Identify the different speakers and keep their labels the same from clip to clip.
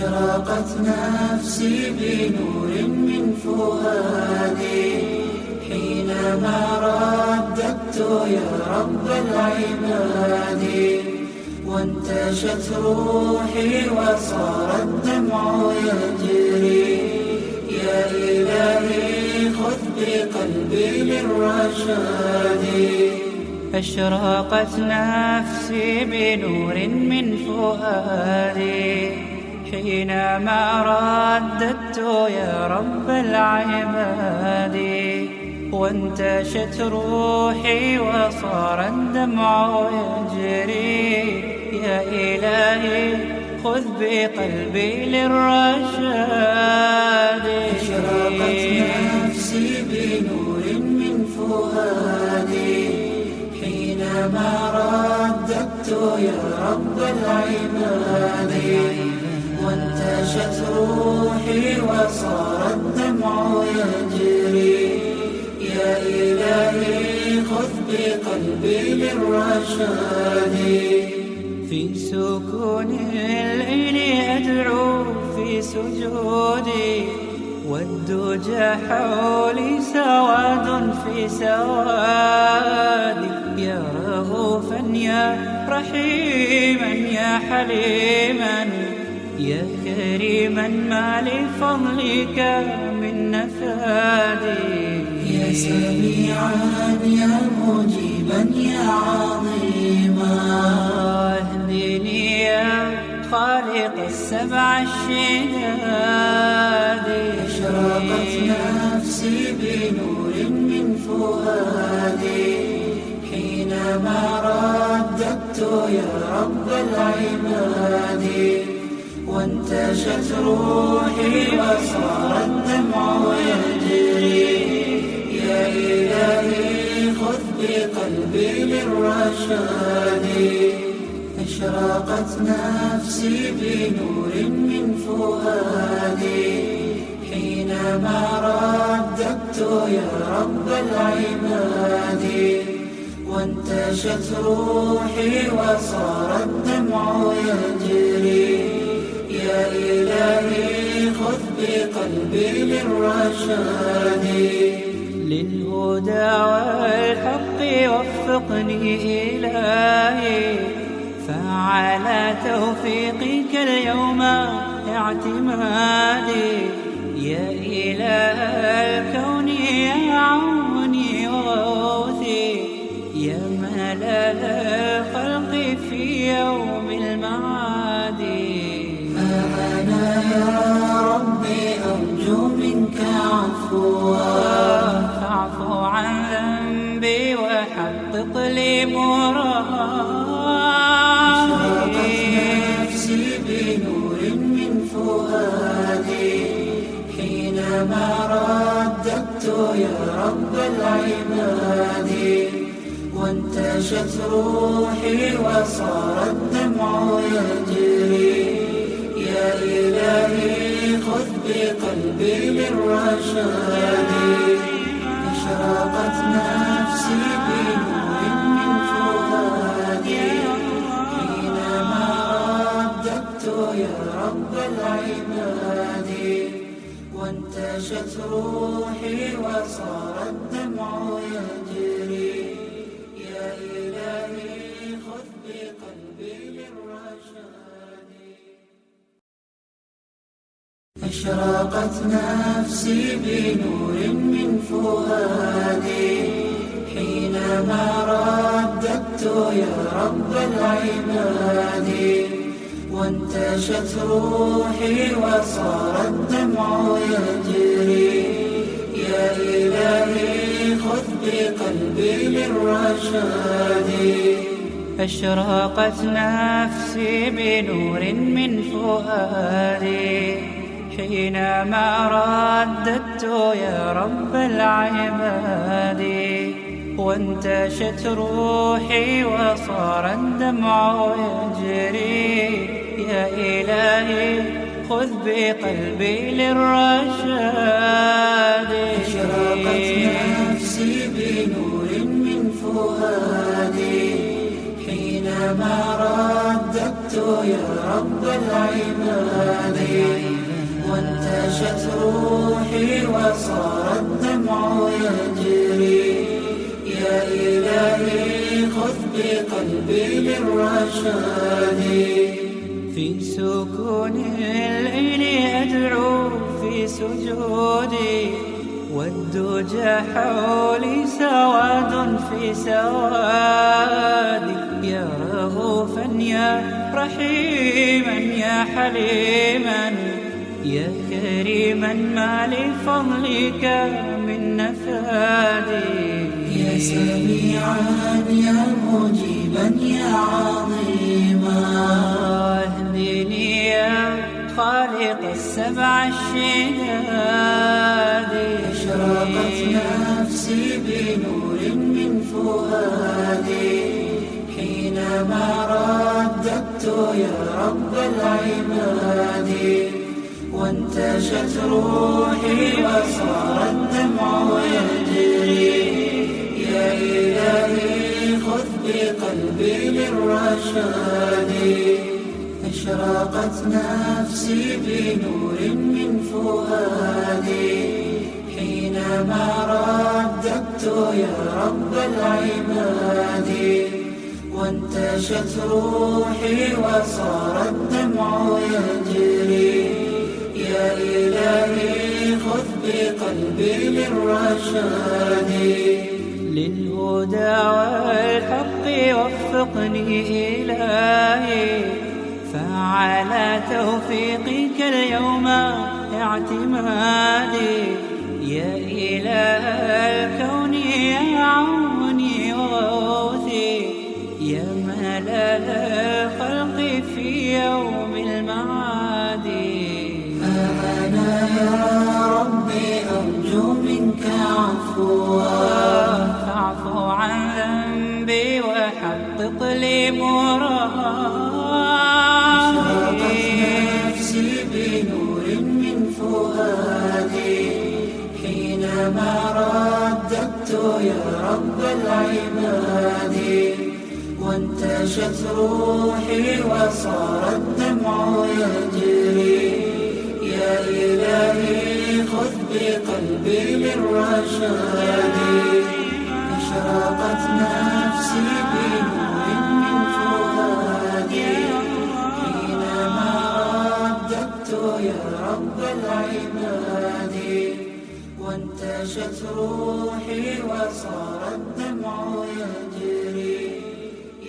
Speaker 1: أشرقت نفسي بنور من فؤادي حينما رددت يا رب العباد، وانتشت روحي وصار الدمع يجري. يا إلهي خذ بقلبي للرشاد.
Speaker 2: أشرقت نفسي بنور من فؤادي حينما رددت يا رب العباد، وانتشت روحي وصار الدمع يجري. يا إلهي خذ بقلبي للرشاد.
Speaker 1: أشرقت نفسي بنور من فؤادي حينما رددت يا رب العباد، وانتشت روحي وصار الدمع يجري. يا إلهي خذ بقلبي للرشاد.
Speaker 2: في سكون الليل أدعو في سجودي، والدجى حولي سواد في سوادي. يا رؤوفا يا رحيما يا حليما يا كريما ما لفضلك من نفادي.
Speaker 1: يا سميعا يا مجيبا يا عظيما،
Speaker 2: اهدني يا خالق السبع الشداد.
Speaker 1: أشرقت نفسي بنور من فؤادي حينما رددت يا رب العباد، وانتشت روحي وصار الدمع يجري. يا إلهي خذ بقلبي للرشاد. أشرقت نفسي بنور من فؤادي حينما رددت يا رب العباد، وانتشت روحي وصار الدمع يجري. يا إلهي خذ بقلبي للرشاد.
Speaker 2: للهدى والحق وفقني إلهي، فعلى توفيقك اليوم اعتمادي. يا إله الكون يا عوني وغوثي، يا ملال الخلق في يوم المعاد.
Speaker 1: أنا يا ربي أرجو منك عفوا،
Speaker 2: فاعف عن ذنبي وحقق لي مرادي.
Speaker 1: نفسي بنور من فؤادي حينما رددت يا رب العباد، وانتشت روحي وصار الدمع يجري. يا إلهي خذ بقلبي للرشاد. أشرقت نفسي بنور من فؤادي حينما رددت يا رب العباد، وانتشت روحي وصار الدمع يجري. يا إلهي خذ بقلبي للرشاد. أشرقت نفسي بنور من فؤادي حينما رددت يا رب العباد، وانتشت روحي وصار الدمع يجري. يا إلهي خذ بقلبي للرشاد.
Speaker 2: أشرقت نفسي بنور من فؤادي حينما رددت يا رب العباد، وانتشت روحي وصار الدمع يجري. يا إلهي خذ بقلبي للرشاد.
Speaker 1: أشرقت نفسي بنور من فؤادي حينما رددت يا رب العباد، وانتشت روحي وصار الدمع يجري. يا إلهي خذ بقلبي للرشاد.
Speaker 2: في سكون الليل أدعو في سجودي، والدجى حولي سواد في سوادي. يا رؤوفا يا رحيما يا حليما يا كريما ما لفضلك من نفادي.
Speaker 1: يا سميعا يا مجيبا يا عظيما،
Speaker 2: اهدني يا خالق السبع الشداد.
Speaker 1: أشرقت نفسي بنور من فؤادي حينما رددت يا رب العباد. وانتشت روحي وصار الدمع يجري. يا إلهي خذ بقلبي للرشاد. أشرقت نفسي بنور من فؤادي حينما رددت يا رب العباد. وانتشت روحي وصار الدمع يجري. يا إلهي خذ بقلبي للرشاد.
Speaker 2: للهدى والحق وفقني إلهي، فعلى توفيقك اليوم اعتمادي. يا إله الكون يا عوني وغوثي، يا ملال الخلق في يوم المعاد.
Speaker 1: أنا يا ربي أرجو منك عفوا،
Speaker 2: فاعف عن ذنبي وحقق لي مرادي.
Speaker 1: نفسي بنور من فؤادي حينما رددت يا رب العباد. وانتشت روحي وصار الدمع يجري. يا إلهي خذ بقلبي للرشاد. أشرقت نفسي بنور من فؤادي حينما رددت يا رب العباد. وانتشت روحي وصار الدمع يجري.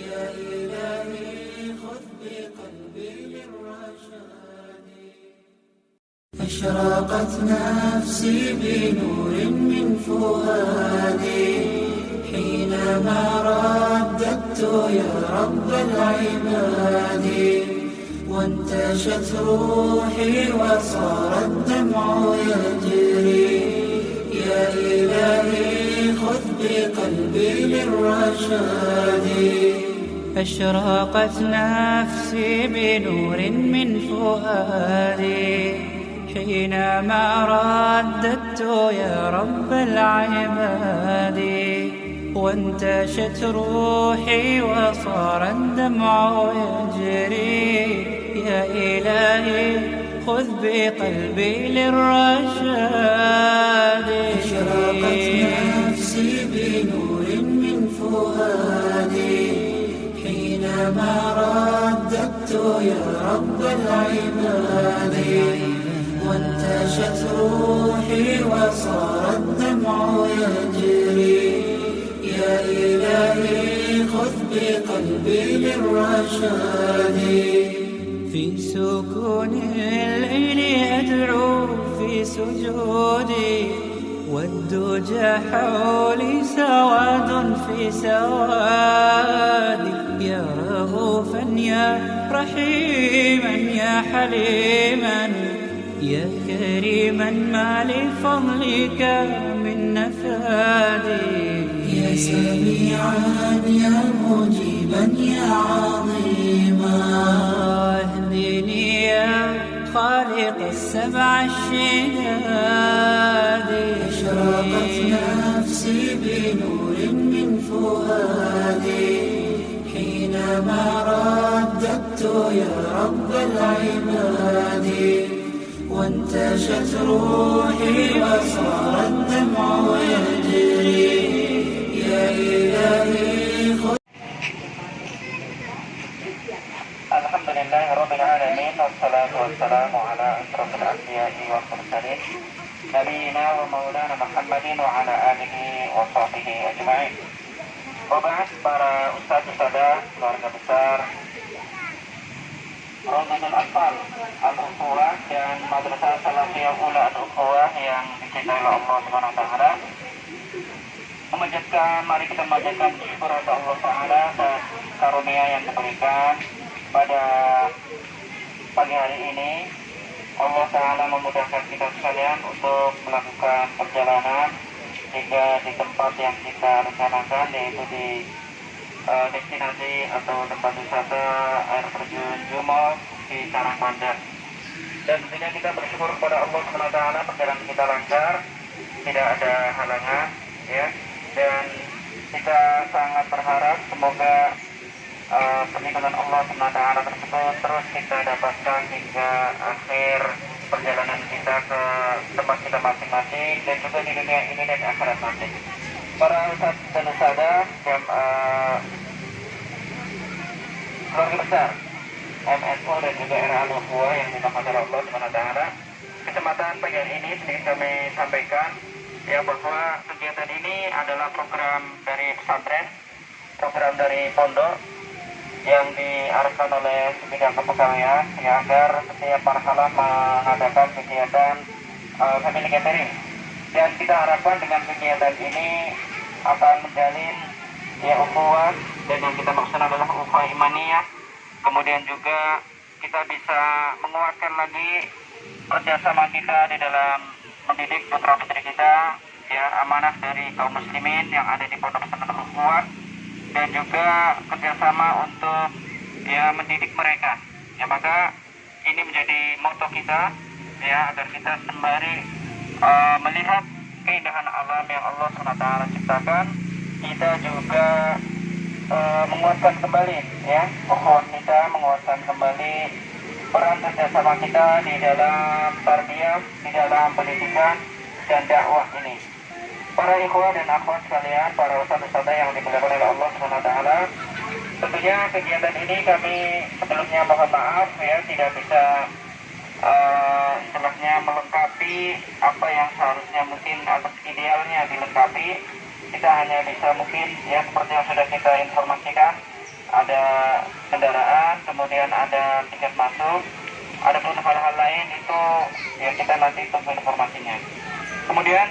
Speaker 1: يا إلهي خذ بقلبي للرشاد. أشرقت نفسي بنور من فؤادي حينما رددت يا رب العباد. وانتشت روحي وصار الدمع يجري. يا إلهي خذ بقلبي للرشاد.
Speaker 2: أشرقت نفسي بنور من فؤادي حينما رددت يا رب العباد. وانتشت روحي وصار الدمع يجري. يا إلهي خذ بقلبي للرشاد.
Speaker 1: أشرقت نفسي بنور من فؤادي حينما رددت يا رب العباد. وانتشت روحي وصار الدمع يجري. يا إلهي خذ بقلبي للرشاد.
Speaker 2: في سكون الليل أدعو في سجودي، والدجى حولي سواد في سوادي. يا رؤوفا يا رحيما يا حليما يا كريما ما لفضلك من نفادي.
Speaker 1: يا سميعا يا مجيبا يا عظيما،
Speaker 2: اهدني يا خالق السبع الشداد.
Speaker 1: أشرقت نفسي بنور من فؤادي حينما رددت يا رب العباد. وانتشت روحي وصار الدمع يجري يا إلهي خذ.
Speaker 3: Alhamdulillahirrabbilalamin. Wassalatu wassalamu ala asrafil anbiya'i wal mursalin Nabiina wa maulana Muhammadin wa ala alihi wa sahbihi ajma'in. Wabahas para ustaz-ustazah, keluarga besar Rawdatul Atfal Al-Ukhuwah dan Madrasah Salafiyah Ula Al-Ukhuwah yang dicintai oleh Allah Subhanahu wa taala. Mari kita memanjatkan syukur kepada Allah Ta'ala atas karunia yang diberikan pada pagi hari ini. Allah Ta'ala memudahkan kita sekalian untuk melakukan perjalanan hingga di tempat yang kita rencanakan, yaitu di destinasi atau tempat wisata air terjun Jumol di Karangpandan. Dan tentunya kita bersyukur kepada Allah SWT, perjalanan kita lancar, tidak ada halangan, ya. Dan kita sangat berharap semoga perlindungan Allah SWT tersebut terus kita dapatkan hingga akhir perjalanan kita ke tempat kita masing-masing, dan juga di dunia ini dan akhirat nanti. Para ustaz dan ustazah keluarga besar MSO dan juga RA Al-Ukhuwah yang dirahmati Allah SWT, kesempatan pagi hari ini sedikit kami sampaikan ya, bahwa kegiatan ini adalah program dari pesantren, program dari pondok yang diarahkan oleh bidang kepegawaian ya, agar setiap marhalah mengadakan kegiatan family gathering. Dan kita harapkan dengan kegiatan ini akan menjalin ya ukhuwah, dan yang kita maksud adalah ukhuwah imaniyah. Kemudian juga kita bisa menguatkan lagi kerjasama kita di dalam mendidik putra putri kita ya, amanah dari kaum muslimin yang ada di pondok pesantren ukhuwah, dan juga kerjasama untuk ya mendidik mereka ya. Maka ini menjadi moto kita ya, agar kita sembari melihat keindahan alam yang Allah SWT ciptakan, kita juga menguatkan kembali ya ukhuwah kita, menguatkan kembali peran kerjasama kita di dalam tarbiyah, di dalam pendidikan dan dakwah ini. Para ikhwah dan akhwat sekalian, para ustaz-ustazah yang dimuliakan oleh Allah SWT, tentunya kegiatan ini kami sebelumnya mohon maaf ya, tidak bisa istilahnya melengkapi apa yang seharusnya mungkin atau idealnya dilengkapi. Kita hanya bisa mungkin ya seperti yang sudah kita informasikan, ada kendaraan, kemudian ada tiket masuk, ada pun hal-hal lain itu ya kita nanti tunggu informasinya. Kemudian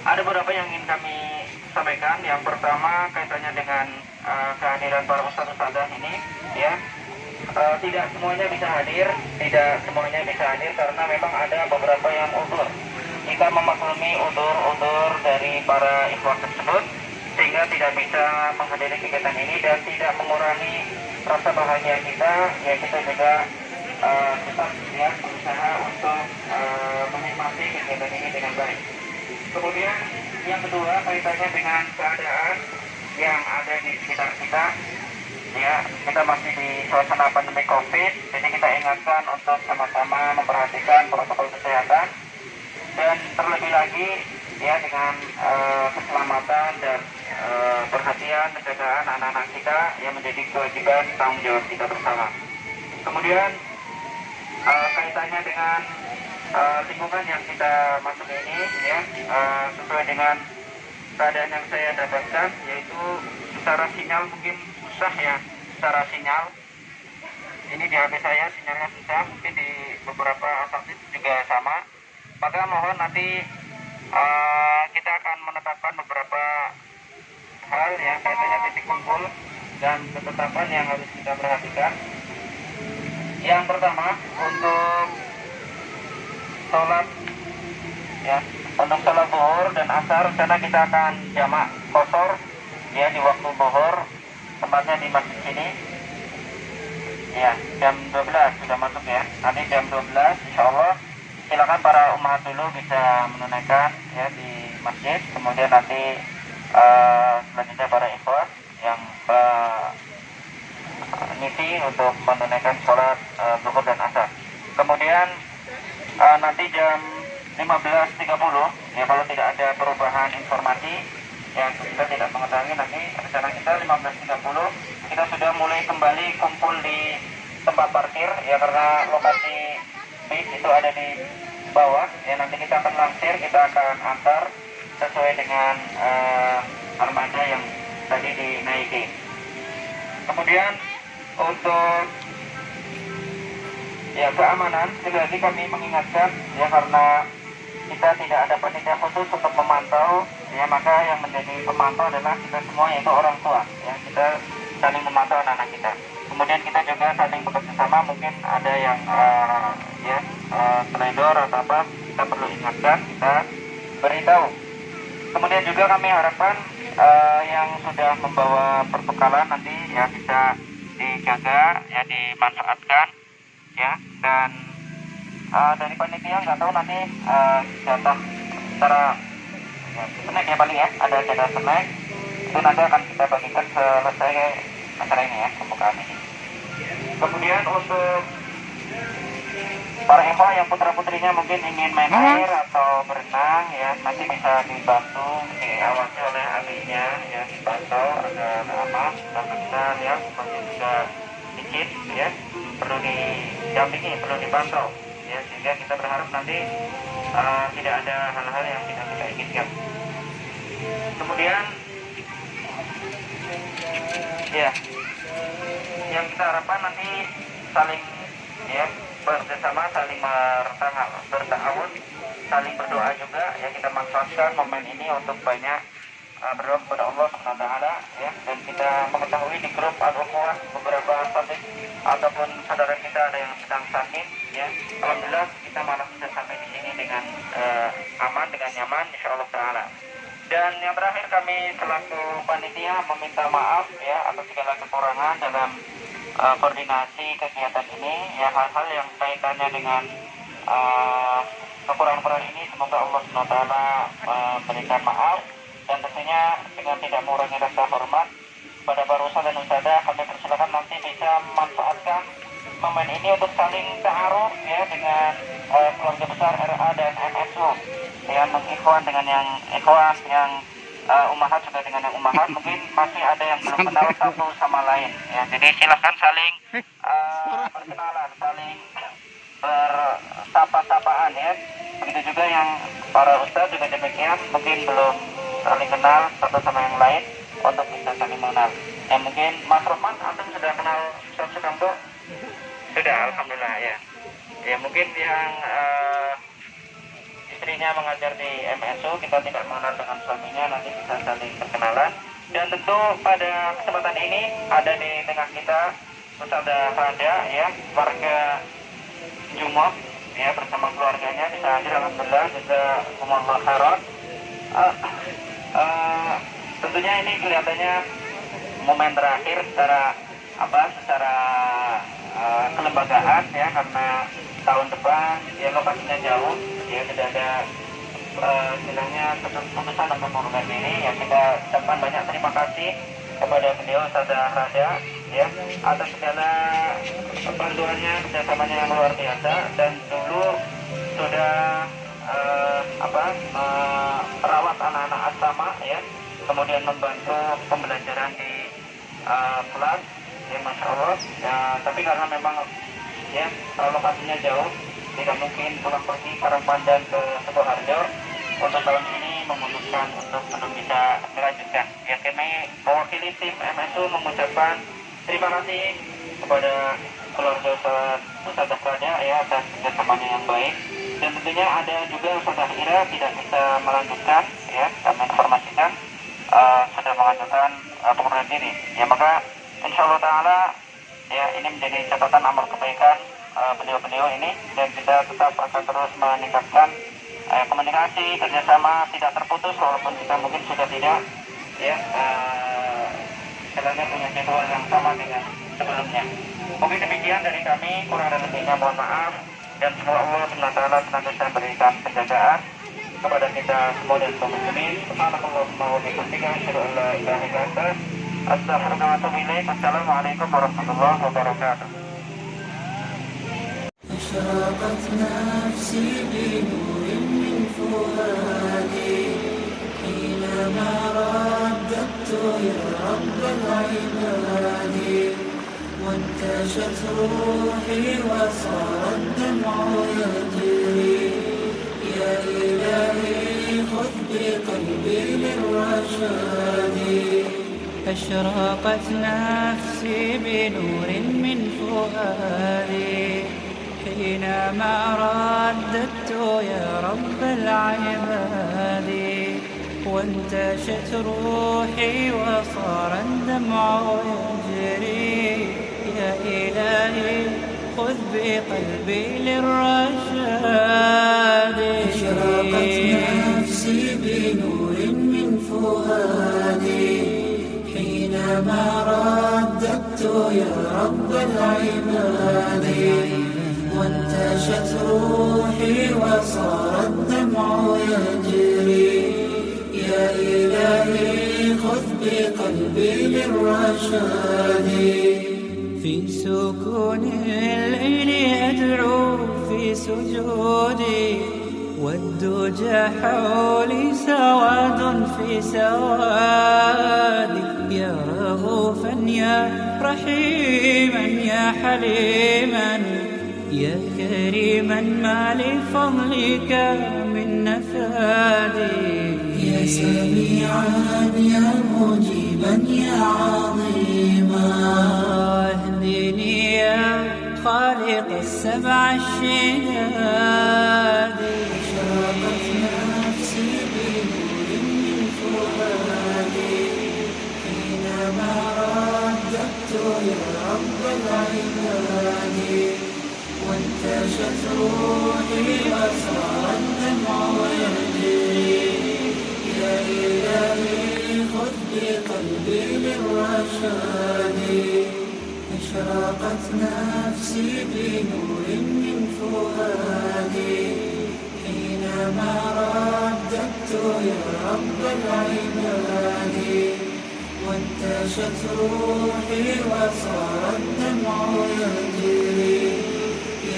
Speaker 3: ada beberapa yang ingin kami sampaikan. Yang pertama kaitannya dengan kehadiran para ustaz-ustazah ini ya. Tidak semuanya bisa hadir, karena memang ada beberapa yang udzur. Kita memaklumi udzur dari para ikhwah tersebut, sehingga tidak bisa menghadiri kegiatan ini dan tidak mengurangi rasa bahagia kita. Ya, kita juga tetap ya berusaha untuk menikmati kegiatan ini dengan baik. Kemudian yang kedua kaitannya dengan keadaan yang ada di sekitar kita. Ya, kita masih di suasana pandemi COVID, jadi kita ingatkan untuk sama-sama memperhatikan protokol kesehatan, dan terlebih lagi ya dengan keselamatan dan perhatian penjagaan anak-anak kita yang menjadi kewajiban tanggung jawab kita bersama. Kemudian kaitannya dengan lingkungan yang kita masuk ini ya, sesuai dengan keadaan yang saya dapatkan, yaitu secara sinyal mungkin susah ya, secara sinyal ini di HP saya sinyalnya susah, mungkin di beberapa asosiasi juga sama. Maka mohon nanti kita akan menetapkan beberapa hal yang kaitannya titik kumpul dan ketetapan yang harus kita perhatikan. Yang pertama, untuk sholat ya, untuk sholat zuhur dan asar rencana kita akan jamak qashar ya di waktu zuhur, tempatnya di masjid sini ya, jam 12 sudah masuk ya. Nanti jam 12 insyaallah silakan para ummahat dulu bisa menunaikan ya di masjid. Kemudian nanti selanjutnya para ikhwah yang ngisi untuk menunaikan sholat zuhur dan asar. Kemudian nanti jam 15.30 ya, kalau tidak ada perubahan informasi yang kita tidak mengetahui, nanti rencana kita 15.30 kita sudah mulai kembali kumpul di tempat parkir ya, karena lokasi bis itu ada di bawah ya. Nanti kita akan langsir, kita akan antar sesuai dengan armada yang tadi dinaiki. Kemudian untuk ya keamanan, sekali lagi kami mengingatkan ya, karena kita tidak ada panitia khusus untuk memantau ya, maka yang menjadi pemantau adalah kita semua, yaitu orang tua ya. Kita saling memantau anak-anak kita. Kemudian kita juga saling bekerja sama, mungkin ada yang teledor atau apa, kita perlu ingatkan, kita beritahu. Kemudian juga kami harapkan yang sudah membawa perbekalan nanti ya bisa dijaga ya, dimanfaatkan ya. Dan dari panitia nggak tahu nanti jatah secara snack ya, paling ya ada jatah snack itu nanti akan kita bagikan selesai acara ini ya, pembukaan ini. Kemudian untuk para ikhwah yang putra-putrinya mungkin ingin main air atau berenang ya, nanti bisa dibantu, diawasi oleh ahlinya ya, dipantau agar aman. Dan kita lihat masih juga sedikit ya, perlu didampingi, perlu dipantau ya, sehingga kita berharap nanti tidak ada hal-hal yang tidak kita inginkan. Kemudian ya, yang kita harapkan nanti saling ya bersama, saling bertahun, saling berdoa juga ya. Kita manfaatkan momen ini untuk banyak berdoa kepada Allah SWT ya. Dan kita mengetahui di grup Al-Ukhuwah beberapa sahabat ataupun saudara kita ada yang sedang sakit ya. Alhamdulillah kita malah bisa sampai di sini dengan aman, dengan nyaman, insyaallah taala. Dan yang terakhir, kami selaku panitia meminta maaf ya atas segala kekurangan dalam koordinasi kegiatan ini ya. Hal-hal yang kaitannya dengan kekurangan-kekurangan ini semoga Allah SWT memberikan maaf, dan tentunya dengan tidak mengurangi rasa hormat pada para ustadz dan ustadzah, kami persilakan nanti bisa memanfaatkan momen ini untuk saling ta'aruf ya dengan keluarga besar RA dan MSU ya, mengikhwan dengan yang ikhwan, yang umahat juga dengan yang umahat. Mungkin masih ada yang belum kenal satu sama lain ya, jadi silahkan saling berkenalan, saling bersapa-sapaan ya. Begitu juga yang para ustadz juga demikian, mungkin belum saling kenal satu sama yang lain, untuk bisa saling mengenal ya. Mungkin Mas Rohman, antum sudah kenal Ustaz Sukamto? Sudah, alhamdulillah ya. Ya mungkin yang istrinya mengajar di MSU, kita tidak mengenal dengan suaminya, nanti bisa saling berkenalan. Dan tentu pada kesempatan ini ada di tengah kita Ustadzah Rada ya, warga Jumok ya, bersama keluarganya bisa hadir, alhamdulillah, jazakumullah khairan. Tentunya ini kelihatannya momen terakhir secara kelembagaan ya, karena tahun depan ya lokasinya jauh ya, tidak ada istilahnya keputusan untuk mengundurkan diri ya. Kita ucapkan banyak terima kasih kepada beliau Ustadzah Rada ya atas segala bantuannya, kerjasamanya yang luar biasa, dan dulu sudah merawat anak-anak asrama ya, kemudian membantu pembelajaran di kelas ya, masya Allah ya. Tapi karena memang ya lokasinya jauh, tidak mungkin pulang pergi Karangpandan ke Sukoharjo, untuk tahun ini memutuskan untuk belum bisa melanjutkan ya. Kami mewakili tim MSU mengucapkan terima kasih kepada keluarga Ustadzah Rada ya atas kerjasamanya yang baik. Dan tentunya ada juga Ustadzah Ira tidak bisa melanjutkan ya, kami informasikan sudah mengajukan pengunduran diri ya. Maka insyaallah taala ya, ini menjadi catatan amal kebaikan beliau-beliau ini, dan kita tetap akan terus meningkatkan komunikasi, kerjasama tidak terputus, walaupun kita mungkin sudah tidak ya istilahnya punya jadwal yang sama dengan sebelumnya. Mungkin demikian dari kami, kurang dan lebihnya mohon maaf, dan semoga Allah SWT senantiasa berikan penjagaan kepada kita semua dan kaum muslimin. Subhanallahumma wa bihamdika, asyhadu an la ilaha illa anta, astaghfiruka wa atubu ilaik. Assalamualaikum warahmatullahi wabarakatuh.
Speaker 1: أشرقت نفسي بنور من فؤادي حينما رددت يا رب العباد وانتشت روحي وصار الدمع يجري يا إلهي خذ بقلبي للرشاد
Speaker 2: أشرقت نفسي بنور من فؤادي حينما رددت يا رب العباد وانتشت روحي وصار الدمع يجري يا إلهي خذ بقلبي للرشاد
Speaker 1: أشرقت نفسي بنور من فؤادي حينما رددت يا رب العباد وانتشت روحي وصار الدمع يجري يا إلهي خذ بقلبي للرشاد
Speaker 2: في سكون الليل أدعو في سجودي والدجى حولي سواد في سوادي يا رؤوفا يا رحيما يا حليما يا كريما ما لفضلك من نفادي
Speaker 1: يا سميعا يا مجيبا يا عظيما
Speaker 2: اهدني يا خالق السبع الشداد
Speaker 1: أشرقت نفسي بنور من فؤادي حينما رددت يا رب العباد وانتشت روحي وصار الدمع يجري يا إلهي خذ بقلبي للرشاد أشرقت نفسي بنور من فؤادي حينما رددت يا رب العباد وانتشت روحي وصار الدمع يجري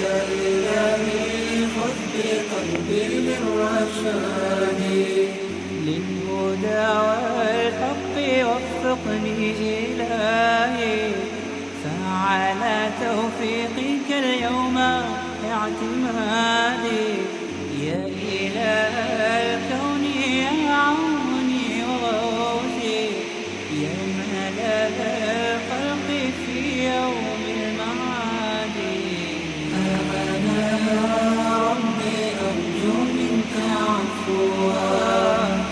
Speaker 1: يا إلهي خذ بقلبي للرشاد
Speaker 2: للهدى والحق وفقني إلهي فعلى توفيقك اليوم اعتمادي يا إله الكون يا عوني وغوثي يا ملاذ الخلق في يوم المعاد
Speaker 1: أنا يا ربي أرجو منك عفوا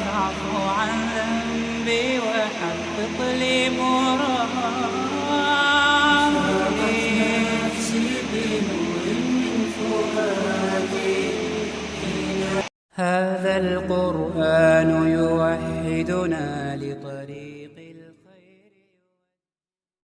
Speaker 2: فاعف عن ذنبي وحقق لي مرادي
Speaker 1: نفسي بنور من فؤادي
Speaker 2: هذا القرآن يوحدنا